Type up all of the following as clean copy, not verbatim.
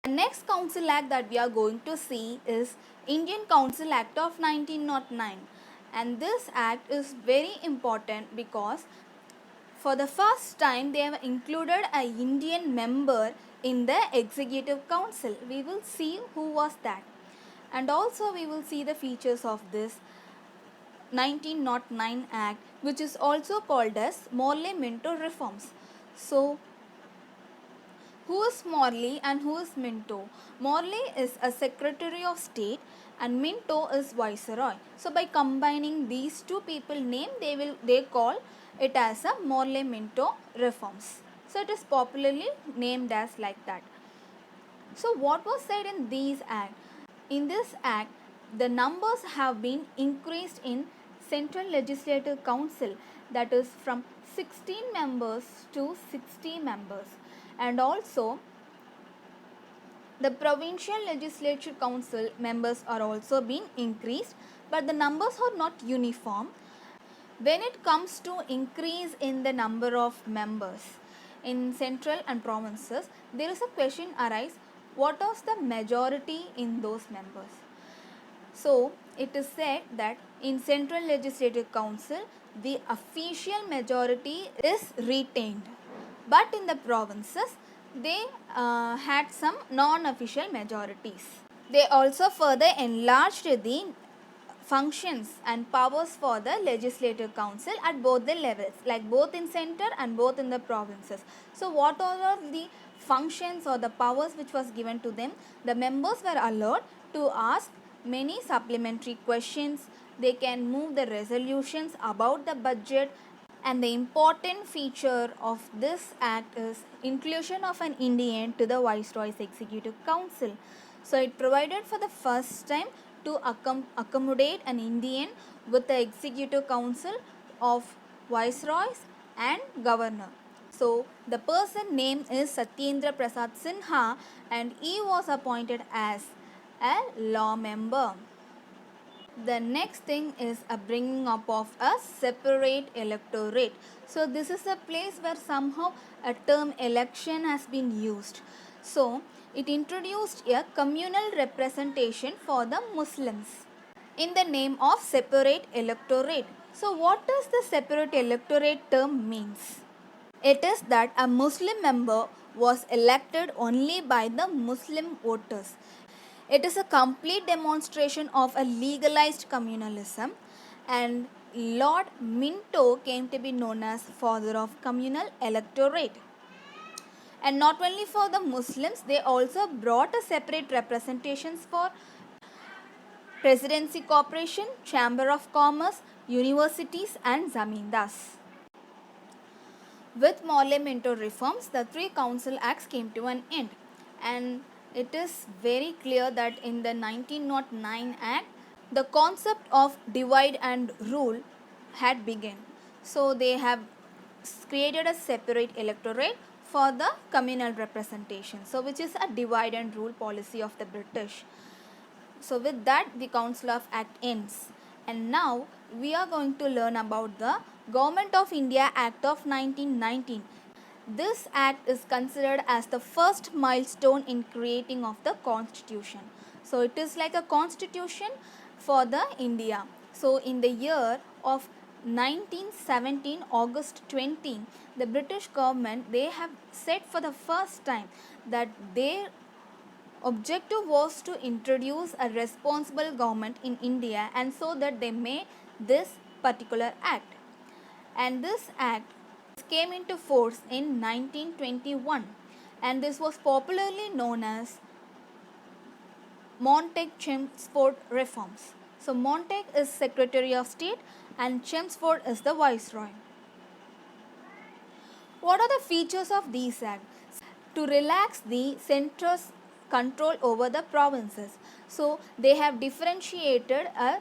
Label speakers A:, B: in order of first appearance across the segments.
A: The next Council Act that we are going to see is Indian Council Act of 1909, and this act is very important because for the first time they have included a Indian member in the Executive Council. We will see who was that, and also we will see the features of this 1909 Act, which is also called as Morley-Minto reforms. So who is Morley and who is Minto? Morley is a Secretary of State and Minto is Viceroy. So by combining these two people name, they call it as a Morley-Minto reforms. So it is popularly named as like that. So what was said in these act? In this act, the numbers have been increased in Central Legislative Council, that is from 16 members to 60 members, and also the Provincial Legislature Council members are also being increased, but the numbers are not uniform. When it comes to increase in the number of members in central and provinces, there is a question arise, what was the majority in those members? So it is said that in Central Legislative Council the official majority is retained, but in the provinces they had some non-official majorities. They also further enlarged the functions and powers for the legislative council at both the levels, like both in center and both in the provinces. So what are the functions or the powers which was given to them? The members were allowed to ask many supplementary questions. They can move the resolutions about the budget, and the important feature of this act is inclusion of an Indian to the Viceroy's Executive Council. So it provided for the first time to accommodate an Indian with the Executive Council of Viceroys and Governor. So the person name is Satyendra Prasad Sinha, and he was appointed as a law member. The next thing is a bringing up of a separate electorate. So this is a place where somehow a term election has been used. So it introduced a communal representation for the Muslims in the name of separate electorate. So what does the separate electorate term means? It is that a Muslim member was elected only by the Muslim voters. It is a complete demonstration of a legalized communalism, and Lord Minto came to be known as father of communal electorate. And not only for the Muslims, they also brought a separate representations for Presidency Corporation, Chamber of Commerce, universities and zamindars. With Morley-Minto reforms, the three council acts came to an end, and it is very clear that in the 1909 Act, the concept of divide and rule had begun. So they have created a separate electorate for the communal representation, so which is a divide and rule policy of the British. So with that, the Council of Act ends. And now we are going to learn about the Government of India Act of 1919. This act is considered as the first milestone in creating of the constitution. So it is like a constitution for the India. So in the year of 1917 August 20, the British government, they have said for the first time that their objective was to introduce a responsible government in India, and so that they made this particular act. And this act came into force in 1921, and this was popularly known as Montague-Chelmsford reforms. So Montague is Secretary of State and Chelmsford is the Viceroy. What are the features of these acts? To relax the centre's control over the provinces. So they have differentiated a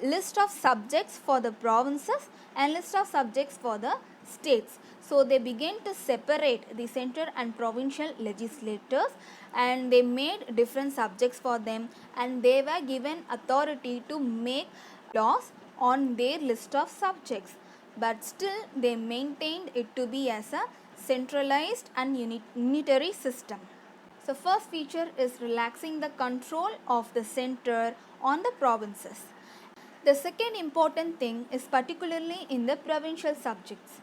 A: list of subjects for the provinces and list of subjects for the states. So they began to separate the central and provincial legislators, and they made different subjects for them, and they were given authority to make laws on their list of subjects, but still they maintained it to be as a centralized and unitary system. So So first feature is relaxing the control of the center on the provinces. The second important thing is particularly in the provincial subjects.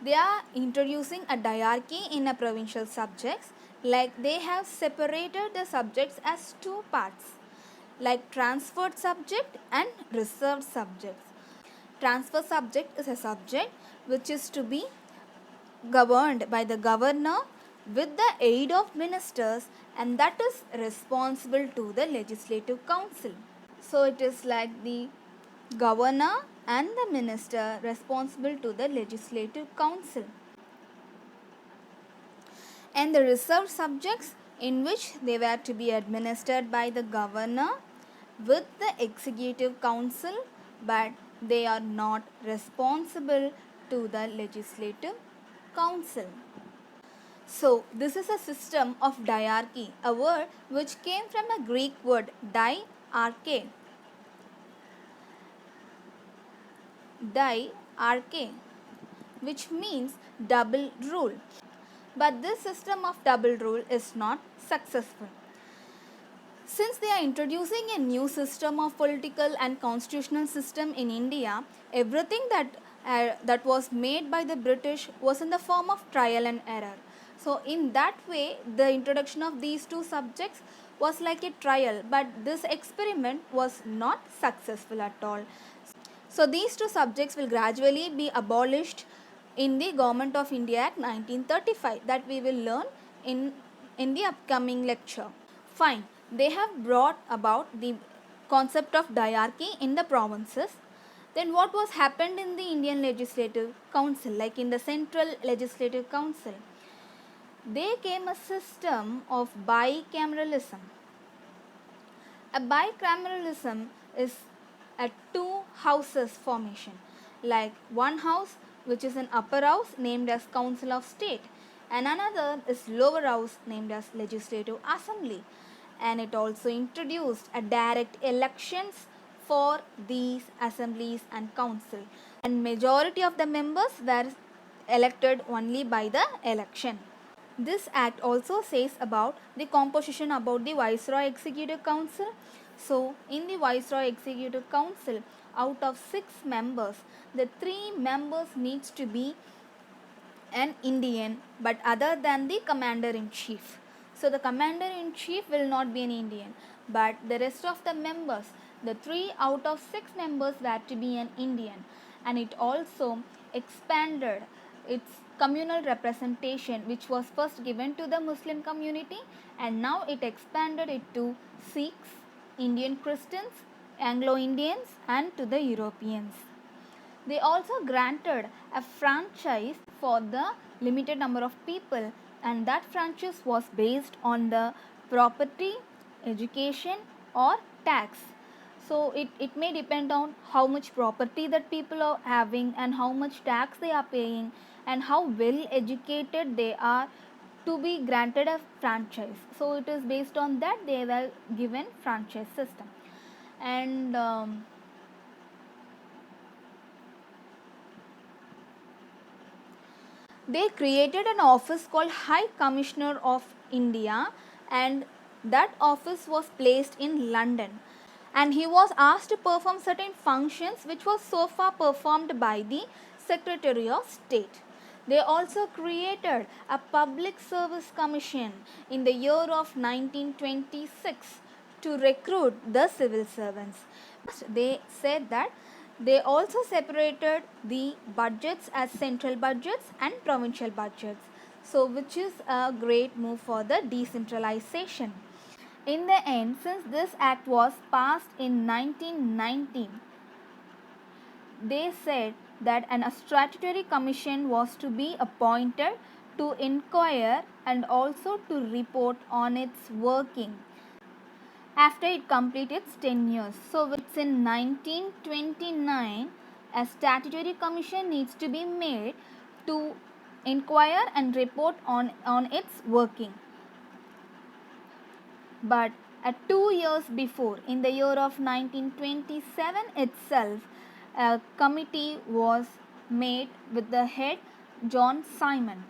A: They are introducing a diarchy in a provincial subjects, like they have separated the subjects as two parts, like transferred subject and reserved subjects. Transfer subject is a subject which is to be governed by the governor with the aid of ministers, and that is responsible to the legislative council. So it is like the governor and the minister responsible to the legislative council. And the reserved subjects in which they were to be administered by the governor with the executive council, but they are not responsible to the legislative council. So this is a system of diarchy, a word which came from a Greek word diarche. Diarche, which means double rule. But this system of double rule is not successful. Since they are introducing a new system of political and constitutional system in India, everything that was made by the British was in the form of trial and error. So in that way, the introduction of these two subjects was like a trial, but this experiment was not successful at all. So these two subjects will gradually be abolished in the Government of India Act 1935, that we will learn in the upcoming lecture. Fine, they have brought about the concept of diarchy in the provinces. Then what was happened in the Indian Legislative Council, like in the Central Legislative Council? There came a system of bicameralism. A bicameralism is a two houses formation, like one house which is an upper house named as Council of State, and another is lower house named as Legislative Assembly. And it also introduced a direct elections for these assemblies and council, and majority of the members were elected only by the election. This act also says about the composition about the Viceroy Executive Council. So in the Viceroy Executive Council, out of 6 members, the 3 members needs to be an Indian, but other than the Commander-in-Chief. So the Commander-in-Chief will not be an Indian, but the rest of the members, the 3 out of 6 members were to be an Indian. And it also expanded its communal representation, which was first given to the Muslim community, and now it expanded it to Sikhs, Indian Christians, Anglo-Indians, and to the Europeans. They also granted a franchise for the limited number of people, and that franchise was based on the property, education, or tax. So it may depend on how much property that people are having and how much tax they are paying and how well educated they are to be granted a franchise. So it is based on that they were given franchise system. And they created an office called High Commissioner of India, and that office was placed in London, and he was asked to perform certain functions which was so far performed by the Secretary of State. They also created a Public Service Commission in the year of 1926 to recruit the civil servants. They said that they also separated the budgets as central budgets and provincial budgets, so which is a great move for the decentralization. In the end, since this act was passed in 1919, they said that a statutory commission was to be appointed to inquire and also to report on its working after it completed its 10 years. So it's in 1929 a statutory commission needs to be made to inquire and report on its working. But 2 years before, in the year of 1927 itself, a committee was made with the head John Simon.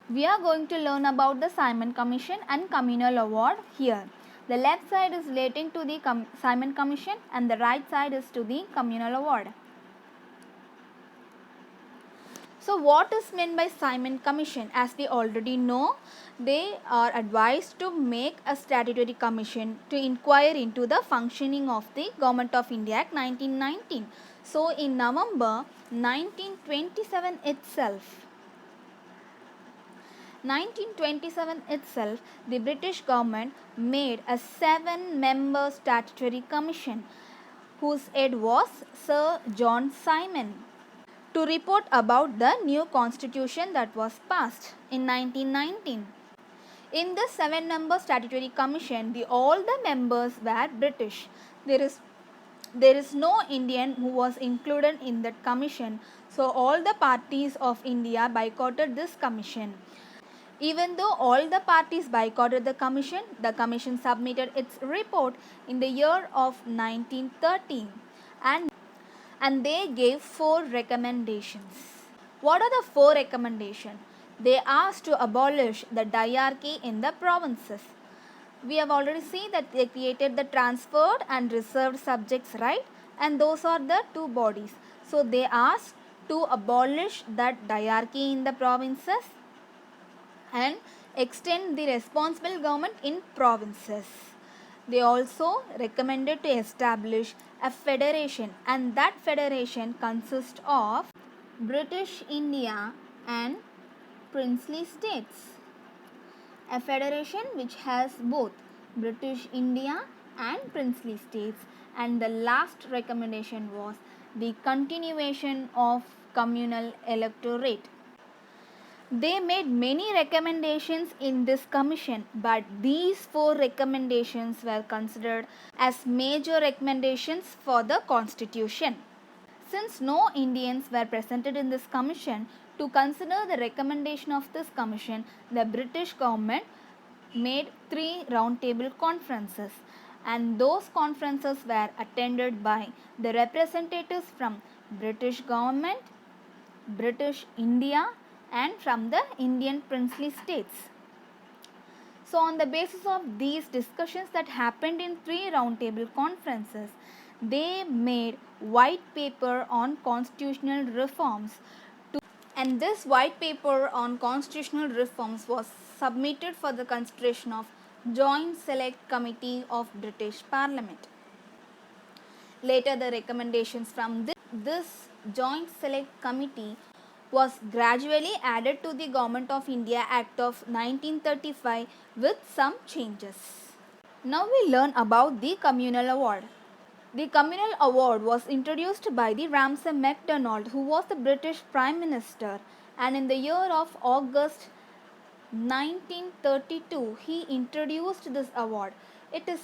A: We are going to learn about the Simon Commission and Communal Award here. The left side is relating to the Simon Commission and the right side is to the Communal Award. So what is meant by Simon Commission? As we already know, they are advised to make a statutory commission to inquire into the functioning of the Government of India Act 1919. So in November 1927 itself, the British government made a 7-member statutory commission whose head was Sir John Simon to report about the new constitution that was passed in 1919. In this 7-member statutory commission, all the members were British. There is no Indian who was included in that commission. So all the parties of India boycotted this commission. Even though all the parties boycotted the commission submitted its report in the year of 1913 and they gave 4 recommendations. What are the 4 recommendations? They asked to abolish the diarchy in the provinces. We have already seen that they created the transferred and reserved subjects, right? And those are the 2 bodies. So they asked to abolish that diarchy in the provinces and extend the responsible government in provinces. They also recommended to establish a federation, and that federation consists of British India and princely states. A federation which has both British India and princely states. And the last recommendation was the continuation of communal electorate. They made many recommendations in this commission, but these 4 recommendations were considered as major recommendations for the constitution. Since no Indians were presented in this commission, to consider the recommendation of this commission, the British government made 3 roundtable conferences, and those conferences were attended by the representatives from British government, British India and from the Indian princely states. So on the basis of these discussions that happened in 3 roundtable conferences, they made white paper on constitutional reforms and this white paper on constitutional reforms was submitted for the consideration of Joint Select Committee of British Parliament. Later the recommendations from this Joint Select Committee was gradually added to the Government of India Act of 1935 with some changes. Now we learn about the Communal Award. The Communal Award was introduced by the Ramsay MacDonald, who was the British Prime Minister, and in the year of August 1932 he introduced this award. It is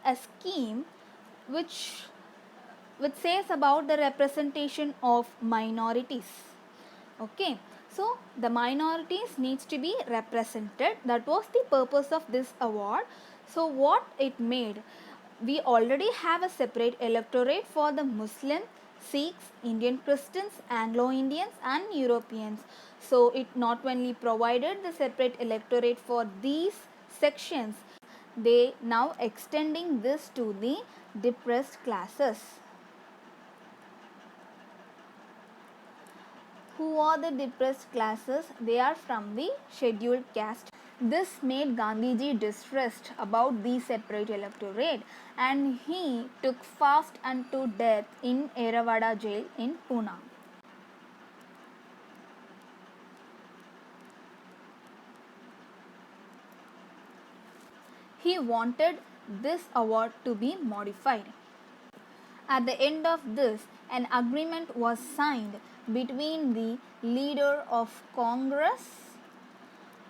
A: a scheme which says about the representation of minorities. Okay, so the minorities needs to be represented. That was the purpose of this award. So what it made, we already have a separate electorate for the Muslim, Sikhs, Indian Christians, Anglo-Indians and Europeans. So it not only provided the separate electorate for these sections, they now extending this to the depressed classes. Who are the depressed classes? They are from the scheduled caste. This made Gandhiji distressed about the separate electorate and he took fast unto death in Eravada jail in Pune. He wanted this award to be modified. At the end of this, an agreement was signed between the leader of Congress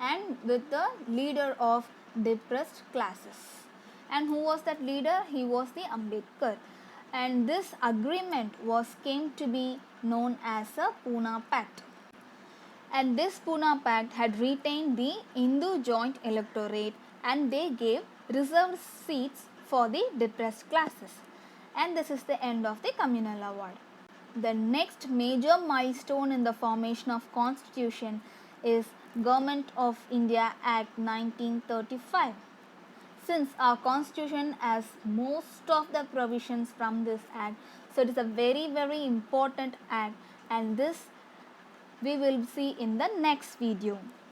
A: and with the leader of depressed classes. And who was that leader? He was the Ambedkar. And this agreement came to be known as a Pune Pact. And this Pune Pact had retained the Hindu joint electorate and they gave reserved seats for the depressed classes. And this is the end of the Communal Award. The next major milestone in the formation of constitution is Government of India Act 1935. Since our constitution has most of the provisions from this act, so it is a very important act, and this we will see in the next video.